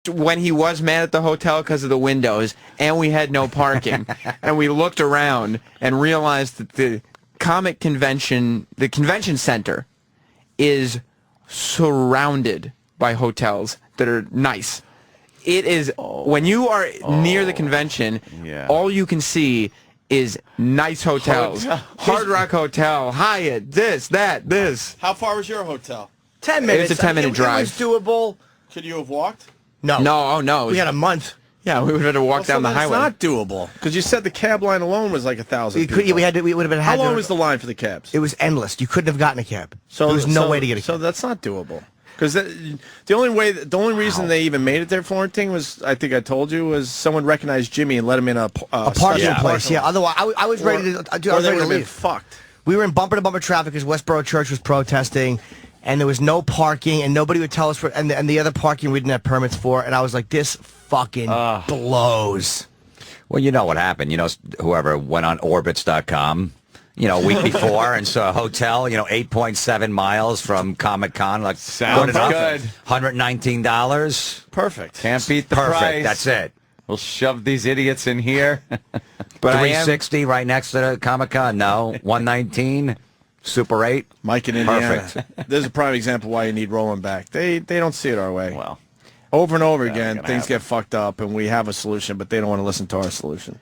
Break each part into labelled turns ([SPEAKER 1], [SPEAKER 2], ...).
[SPEAKER 1] when he was mad at the hotel because of the windows, and we had no parking, and we looked around and realized that the convention center is surrounded by hotels that are nice. It is, when you are near the convention, all you can see is nice hotels. Hard Rock Hotel, Hyatt, this.
[SPEAKER 2] How far was your hotel?
[SPEAKER 3] 10 minutes.
[SPEAKER 1] It's a 10-minute drive.
[SPEAKER 3] It was doable.
[SPEAKER 2] Could you have walked?
[SPEAKER 3] No.
[SPEAKER 1] No.
[SPEAKER 3] We had a month.
[SPEAKER 1] Yeah, we would have had to walk down the highway.
[SPEAKER 2] It's not doable because you said the cab line alone was like 1,000.
[SPEAKER 3] We would have been.
[SPEAKER 2] How long was the line for the cabs?
[SPEAKER 3] It was endless. You couldn't have gotten a cab. There was no way to get a cab.
[SPEAKER 2] So that's not doable. Because the only reason they even made it there, Florentine, was, I think I told you, was someone recognized Jimmy and let him in a
[SPEAKER 3] parking place. Yeah. Otherwise, I was ready to. I was ready to leave.
[SPEAKER 2] Fucked.
[SPEAKER 3] We were in bumper-to-bumper traffic because Westboro Church was protesting, and there was no parking, and nobody would tell us where. And the other parking we didn't have permits for, and I was like, this fucking blows.
[SPEAKER 4] Well, you know what happened. You know, whoever went on Orbitz.com, a week before and saw a hotel, 8.7 miles from Comic-Con. Like,
[SPEAKER 5] sounds good.
[SPEAKER 4] $119.
[SPEAKER 2] Perfect.
[SPEAKER 5] Can't beat the
[SPEAKER 4] Perfect.
[SPEAKER 5] price.
[SPEAKER 4] That's it.
[SPEAKER 5] We'll shove these idiots in here.
[SPEAKER 4] But $360 right next to the Comic-Con. No, $119. Super 8.
[SPEAKER 2] Mike in Indiana.
[SPEAKER 4] Perfect.
[SPEAKER 2] There's a prime example why you need rolling back. They don't see it our way.
[SPEAKER 5] Well,
[SPEAKER 2] over and over again, things get fucked up, and we have a solution, but they don't want to listen to our solution.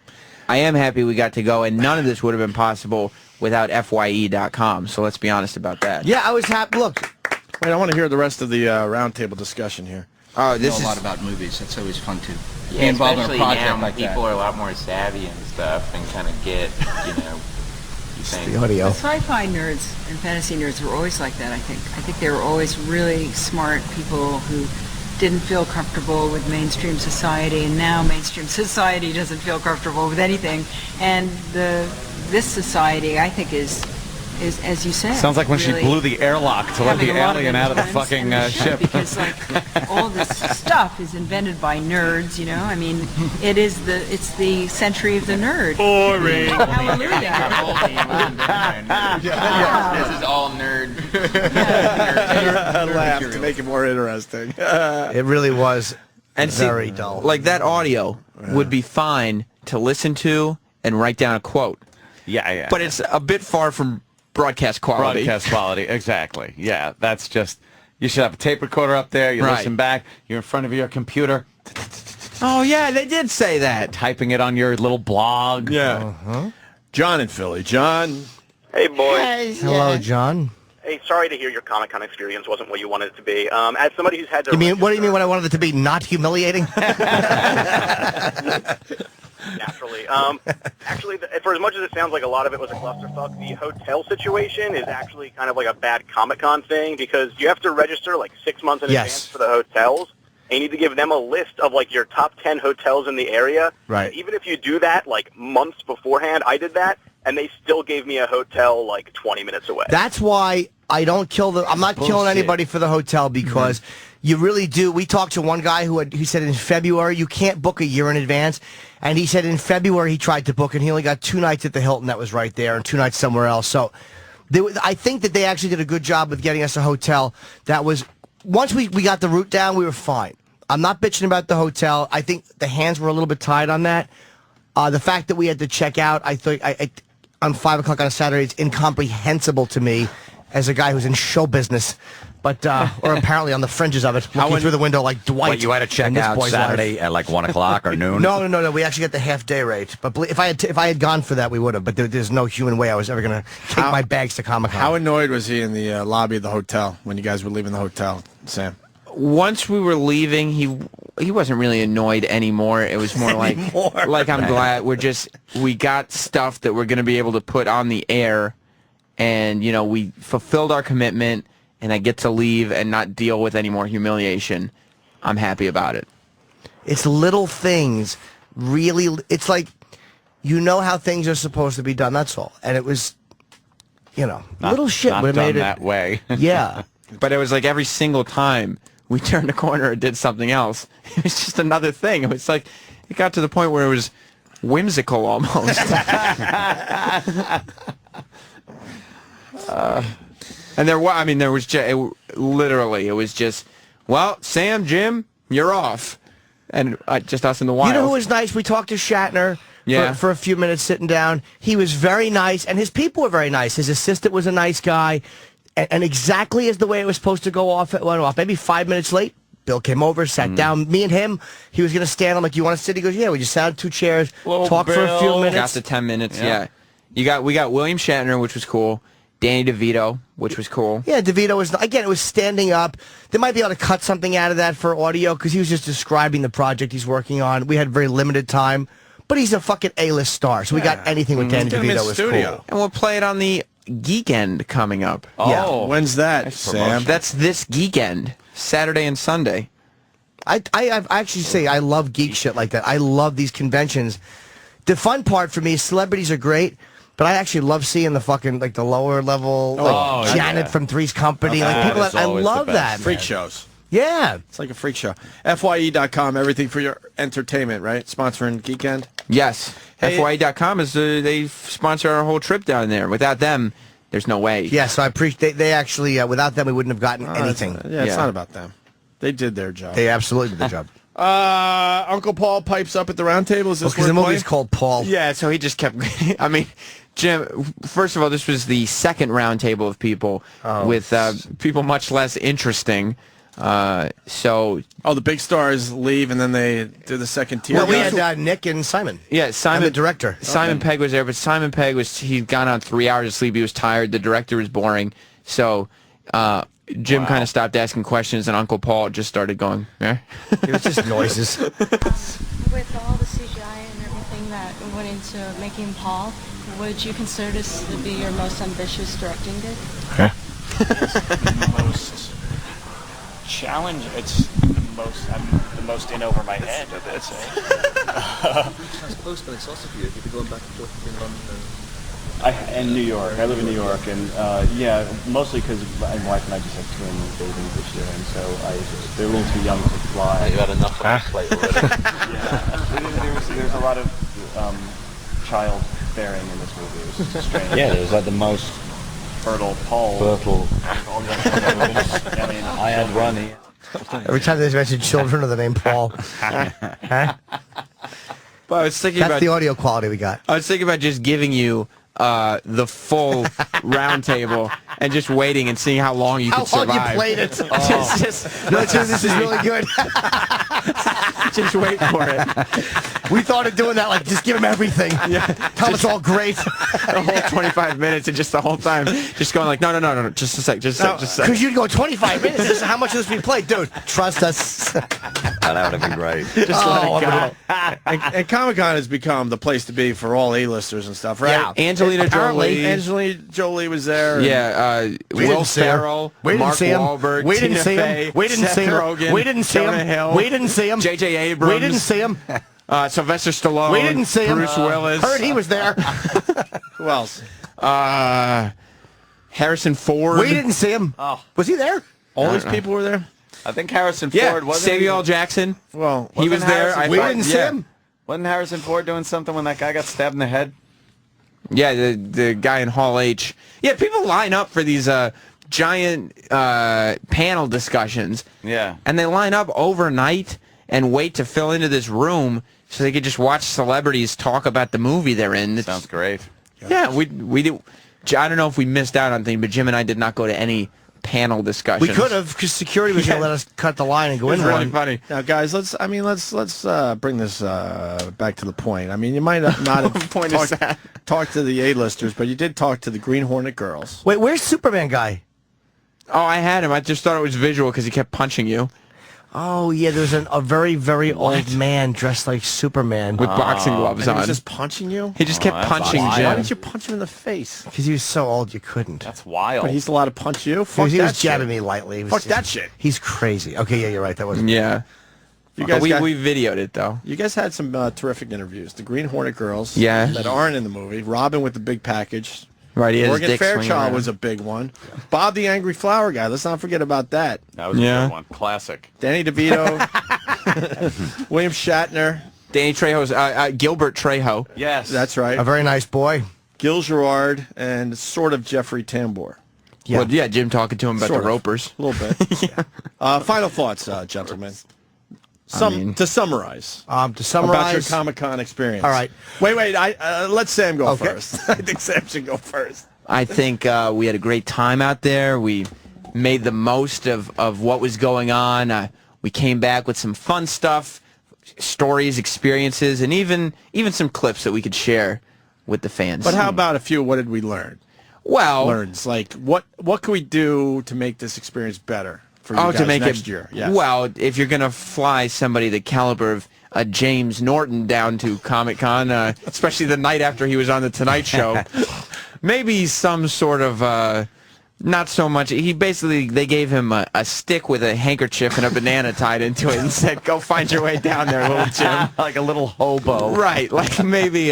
[SPEAKER 1] I am happy we got to go, and none of this would have been possible without FYE.com, so let's be honest about that.
[SPEAKER 3] Yeah, I was happy. Look.
[SPEAKER 2] Wait, I want to hear the rest of the roundtable discussion here.
[SPEAKER 6] This is a lot about movies. That's always fun to
[SPEAKER 7] Yeah,
[SPEAKER 6] be involved in a
[SPEAKER 7] especially
[SPEAKER 6] project
[SPEAKER 7] now
[SPEAKER 6] like that.
[SPEAKER 7] people are a lot more savvy and stuff and kind of get, you think.
[SPEAKER 3] The audio.
[SPEAKER 8] The sci-fi nerds and fantasy nerds were always like that, I think. I think they were always really smart people who didn't feel comfortable with mainstream society, and now mainstream society doesn't feel comfortable with anything. And this society, I think, is as you said.
[SPEAKER 5] sounds like when
[SPEAKER 8] really
[SPEAKER 5] she blew the airlock to let the
[SPEAKER 8] having a lot
[SPEAKER 5] alien out of the
[SPEAKER 8] influence,
[SPEAKER 5] fucking
[SPEAKER 8] and it should,
[SPEAKER 5] ship.
[SPEAKER 8] Because all this stuff is invented by nerds, I mean, it's the century of the nerd.
[SPEAKER 2] Boring.
[SPEAKER 8] Hallelujah.
[SPEAKER 7] This is all nerd.
[SPEAKER 2] I laughed to make it more interesting.
[SPEAKER 3] It really was
[SPEAKER 1] And
[SPEAKER 3] very dull.
[SPEAKER 1] Like, that audio would be fine to listen to and write down a quote.
[SPEAKER 5] Yeah.
[SPEAKER 1] But it's a bit far from broadcast quality.
[SPEAKER 5] Broadcast quality, exactly. Yeah, that's just, you should have a tape recorder up there, you listen back, you're in front of your computer.
[SPEAKER 1] Oh, yeah, they did say that.
[SPEAKER 5] Typing it on your little blog.
[SPEAKER 2] Yeah. John in Philly. John.
[SPEAKER 9] Hey, boys.
[SPEAKER 3] Hello, John.
[SPEAKER 9] Hey, sorry to hear your Comic-Con experience wasn't what you wanted it to be. As somebody who's had to...
[SPEAKER 3] What do you mean what I wanted it to be? Not humiliating?
[SPEAKER 9] Naturally. Actually, for as much as it sounds like a lot of it was a clusterfuck, the hotel situation is actually kind of like a bad Comic-Con thing because you have to register like 6 months in advance for the hotels. And you need to give them a list of like your top 10 hotels in the area.
[SPEAKER 3] Right.
[SPEAKER 9] Even if you do that like months beforehand, I did that, and they still gave me a hotel like 20 minutes away.
[SPEAKER 3] That's why I don't I'm not killing anybody for the hotel because you really do. We talked to one guy who said in February you can't book a year in advance, and he said in February he tried to book and he only got 2 nights at the Hilton that was right there and 2 nights somewhere else. So I think that they actually did a good job with getting us a hotel that was, once we got the route down, we were fine. I'm not bitching about the hotel. I think the hands were a little bit tied on that. The fact that we had to check out, I think on 5 o'clock on a Saturday, it's incomprehensible to me as a guy who's in show business, but or apparently on the fringes of it, looking through the window like Dwight.
[SPEAKER 4] What, you had to check out Saturday at like 1 o'clock or noon?
[SPEAKER 3] No. We actually got the half-day rate. But if I had gone for that, we would have. But there's no human way I was ever going to take my bags to Comic-Con.
[SPEAKER 2] How annoyed was he in the lobby of the hotel when you guys were leaving the hotel, Sam?
[SPEAKER 1] Once we were leaving, he wasn't really annoyed anymore. It was more like I'm glad we got stuff that we're going to be able to put on the air, and we fulfilled our commitment, and I get to leave and not deal with any more humiliation. I'm happy about it.
[SPEAKER 3] It's little things, really. It's like how things are supposed to be done. That's all. And it was, little shit
[SPEAKER 5] not
[SPEAKER 3] would have
[SPEAKER 5] done
[SPEAKER 3] made it
[SPEAKER 5] that way.
[SPEAKER 3] Yeah.
[SPEAKER 1] But it was like every single time we turned a corner and did something else. It was just another thing. It was like, it got to the point where it was whimsical almost. And there was just, literally, it was just, well, Sam, Jim, you're off. and just us in the wild.
[SPEAKER 3] You know who was nice? We talked to Shatner for a few minutes sitting down. He was very nice, and his people were very nice. His assistant was a nice guy, and exactly as the way it was supposed to go off, it went off. Maybe 5 minutes late, Bill came over, sat down. Me and him, he was going to stand. I'm like, you want to sit? He goes, yeah. We just sat on 2 chairs, talked for a few minutes.
[SPEAKER 1] Got to 10 minutes, yeah. We got William Shatner, which was cool. Danny DeVito, which was cool.
[SPEAKER 3] Yeah, DeVito was, again, it was standing up. They might be able to cut something out of that for audio because he was just describing the project he's working on. We had very limited time, but he's a fucking A-list star, so we got anything with Danny DeVito was cool.
[SPEAKER 1] And we'll play it on the Geek End coming up.
[SPEAKER 2] Oh, when's that, Sam?
[SPEAKER 1] That's this Geek End, Saturday and Sunday.
[SPEAKER 3] I actually say I love geek shit like that. I love these conventions. The fun part for me is celebrities are great, but I actually love seeing the fucking, like, the lower level, like Janet from Three's Company. Like, people I love that.
[SPEAKER 2] Freak shows.
[SPEAKER 3] Yeah.
[SPEAKER 2] It's like a freak show. FYE.com, everything for your entertainment, right? Sponsoring Geekend?
[SPEAKER 1] Yes. Hey, FYE.com is, they sponsor our whole trip down there. Without them, there's no way.
[SPEAKER 3] Yeah, so I appreciate, they actually, without them, we wouldn't have gotten anything.
[SPEAKER 2] It's not about them. They did their job.
[SPEAKER 3] They absolutely did their job.
[SPEAKER 2] Uncle Paul pipes up at the round table. Is this
[SPEAKER 3] because the movie's called Paul?
[SPEAKER 1] Yeah, so he just kept. I mean, Jim. First of all, this was the second round table of people with people much less interesting. The
[SPEAKER 2] big stars leave and then they do the second tier.
[SPEAKER 3] Well, we had Nick and Simon.
[SPEAKER 1] Yeah, Simon,
[SPEAKER 3] and the director.
[SPEAKER 1] Simon Pegg was there, but Simon Pegg he'd gone on 3 hours of sleep. He was tired. The director was boring. So. Jim kind of stopped asking questions, and Uncle Paul just started going, yeah.
[SPEAKER 3] It was just noises.
[SPEAKER 10] With all the CGI and everything that went into making Paul, would you consider this to be your most ambitious directing gig?
[SPEAKER 11] Most challenge. It's the most in over my head, I'd say.
[SPEAKER 12] I suppose, but it's also for you. You've been going back and forth between London and...
[SPEAKER 11] In New York. I live in New York, and mostly because my wife and I just had twin babies this year, and so they're a little too young to fly.
[SPEAKER 12] You had enough on your plate already.
[SPEAKER 11] There's a lot of childbearing in this movie. It was just strange.
[SPEAKER 4] Yeah, there's like the most
[SPEAKER 11] fertile Paul.
[SPEAKER 4] I mean, I had Ronnie.
[SPEAKER 3] Every time they mention children of the name Paul.
[SPEAKER 1] But I was thinking
[SPEAKER 3] That's the audio quality we got.
[SPEAKER 1] I was thinking about just giving you the full round table and just waiting and seeing how long you could survive.
[SPEAKER 3] How long you played it. This is really good.
[SPEAKER 1] Just wait for it.
[SPEAKER 3] We thought of doing that, like, just give him everything.
[SPEAKER 1] Yeah.
[SPEAKER 3] Tell us all great.
[SPEAKER 1] The whole 25 minutes and just the whole time just going like, no, just a sec.
[SPEAKER 3] Because you'd go 25 minutes. This is how much of this we played. Dude, trust us.
[SPEAKER 4] That would have been great.
[SPEAKER 1] Just let it go.
[SPEAKER 2] And Comic-Con has become the place to be for all A-listers and stuff, right?
[SPEAKER 3] Yeah.
[SPEAKER 1] Angelina Jolie
[SPEAKER 2] was there.
[SPEAKER 1] Yeah, Will Ferrell, Mark Wahlberg,
[SPEAKER 3] We didn't see
[SPEAKER 1] Faye,
[SPEAKER 3] him. We didn't
[SPEAKER 1] Seth
[SPEAKER 3] see him.
[SPEAKER 1] Rogen,
[SPEAKER 3] We didn't see
[SPEAKER 1] Jonah
[SPEAKER 3] him.
[SPEAKER 1] Hill,
[SPEAKER 3] We didn't see him.
[SPEAKER 1] J.J. Abrams.
[SPEAKER 3] We didn't see him.
[SPEAKER 1] Sylvester Stallone.
[SPEAKER 3] We didn't see him.
[SPEAKER 1] Bruce Willis.
[SPEAKER 3] Heard he was there.
[SPEAKER 2] Who else?
[SPEAKER 1] Harrison Ford.
[SPEAKER 3] We didn't see him.
[SPEAKER 11] Oh.
[SPEAKER 3] Was he there?
[SPEAKER 2] All these people were there?
[SPEAKER 11] I think Harrison
[SPEAKER 1] Yeah,
[SPEAKER 11] Ford wasn't.
[SPEAKER 1] Samuel L. Jackson.
[SPEAKER 2] Well,
[SPEAKER 1] he was there.
[SPEAKER 3] We didn't see him.
[SPEAKER 11] Wasn't Harrison Ford doing something when that guy got stabbed in the head?
[SPEAKER 1] Yeah, the guy in Hall H. Yeah, people line up for these giant panel discussions.
[SPEAKER 11] Yeah.
[SPEAKER 1] And they line up overnight and wait to fill into this room so they could just watch celebrities talk about the movie they're in.
[SPEAKER 11] Sounds great.
[SPEAKER 1] Yeah, we did. I don't know if we missed out on anything, but Jim and I did not go to any panel discussions.
[SPEAKER 3] We could have, because security was going to let us cut the line and go in.
[SPEAKER 1] It's really funny.
[SPEAKER 2] Now, guys, let's bring this back to the point. I mean, you might not have talked to the A-listers, but you did talk to the Green Hornet girls.
[SPEAKER 3] Wait, where's Superman guy?
[SPEAKER 1] Oh, I had him. I just thought it was visual because he kept punching you.
[SPEAKER 3] Oh, yeah, there's a very, very old man dressed like Superman.
[SPEAKER 1] With boxing gloves on.
[SPEAKER 2] He was just punching you?
[SPEAKER 1] He just kept punching Jim.
[SPEAKER 2] Why didn't you punch him in the face?
[SPEAKER 3] Because he was so old you couldn't.
[SPEAKER 11] That's wild.
[SPEAKER 2] But he's allowed to punch you? Fuck
[SPEAKER 3] He
[SPEAKER 2] that
[SPEAKER 3] was jabbing
[SPEAKER 2] shit.
[SPEAKER 3] me lightly.
[SPEAKER 2] Fuck that shit.
[SPEAKER 3] He's crazy. Okay, yeah, you're right. That wasn't...
[SPEAKER 1] Yeah.
[SPEAKER 2] You guys
[SPEAKER 1] we videoed it, though.
[SPEAKER 2] You guys had some terrific interviews. The Green Hornet girls.
[SPEAKER 1] Yeah.
[SPEAKER 2] That aren't in the movie. Robin with the big package.
[SPEAKER 1] Right, he had his
[SPEAKER 2] Morgan
[SPEAKER 1] dick swinging
[SPEAKER 2] Fairchild
[SPEAKER 1] around.
[SPEAKER 2] was a big one. Bob the Angry Flower Guy. Let's not forget about that.
[SPEAKER 11] That was a good one. Classic.
[SPEAKER 2] Danny DeVito. William Shatner.
[SPEAKER 1] Danny Trejo's, Gilbert Trejo.
[SPEAKER 11] Yes.
[SPEAKER 2] That's right.
[SPEAKER 3] A very nice boy.
[SPEAKER 2] Gil Gerard and sort of Jeffrey Tambor.
[SPEAKER 3] Yeah.
[SPEAKER 1] Well, yeah, Jim talking to him about
[SPEAKER 2] Sort
[SPEAKER 1] the
[SPEAKER 2] of.
[SPEAKER 1] Ropers.
[SPEAKER 2] A little bit. Final thoughts, gentlemen. To summarize.
[SPEAKER 3] About
[SPEAKER 2] your Comic-Con experience.
[SPEAKER 3] All right.
[SPEAKER 2] Wait. Let Sam go first. I think Sam should go first.
[SPEAKER 1] I think we had a great time out there. We made the most of what was going on. We came back with some fun stuff, stories, experiences, and even some clips that we could share with the fans.
[SPEAKER 2] But how about a few? What did we learn?
[SPEAKER 1] Well,
[SPEAKER 2] like what can we do to make this experience better for you guys
[SPEAKER 1] to make
[SPEAKER 2] next
[SPEAKER 1] it,
[SPEAKER 2] year? Yes.
[SPEAKER 1] Well, if you're gonna fly somebody the caliber of James Norton down to Comic-Con, especially the night after he was on the Tonight Show, maybe some sort of. Not so much. They gave him a stick with a handkerchief and a banana tied into it and said, "Go find your way down there, little Jim."
[SPEAKER 4] Like a little hobo.
[SPEAKER 1] Right. Like maybe